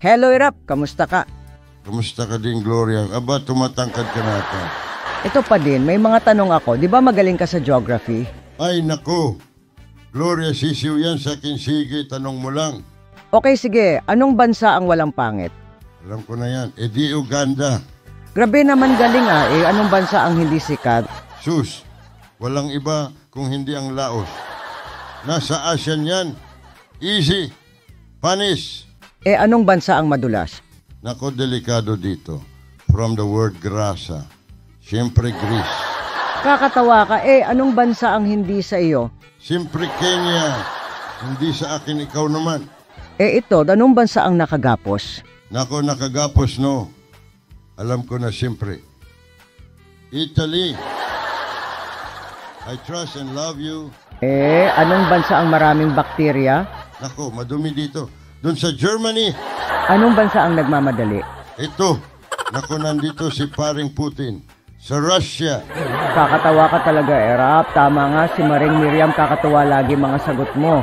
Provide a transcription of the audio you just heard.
Hello, Irap. Kamusta ka? Kamusta ka din, Gloria? Aba, tumatangkad ka natin. Ito pa din, may mga tanong ako. Di ba magaling ka sa geography? Ay, nako. Gloria, sisiw yan sa akin. Sige, tanong mo lang. Okay, sige. Anong bansa ang walang pangit? Alam ko na yan. Di Uganda. Grabe naman galing anong bansa ang hindi sikat? Sus, walang iba kung hindi ang Laos. Nasa ASEAN yan. Easy. Panis. Anong bansa ang madulas? Nako, delikado dito. From the word grasa. Siyempre, Greece. Kakatawa ka. Anong bansa ang hindi sa iyo? Siyempre, Kenya. Hindi sa akin, ikaw naman. Ito, anong bansa ang nakagapos? Nako, nakagapos, no. Alam ko na siyempre. Italy. I trust and love you. Anong bansa ang maraming bakterya? Nako, madumi dito. Doon sa Germany. Anong bansa ang nagmamadali? Ito. Nako, nandito si paring Putin. Sa Russia. Kakatawa ka talaga, Erap. Tama nga, si Maring Miriam kakatawa lagi mga sagot mo.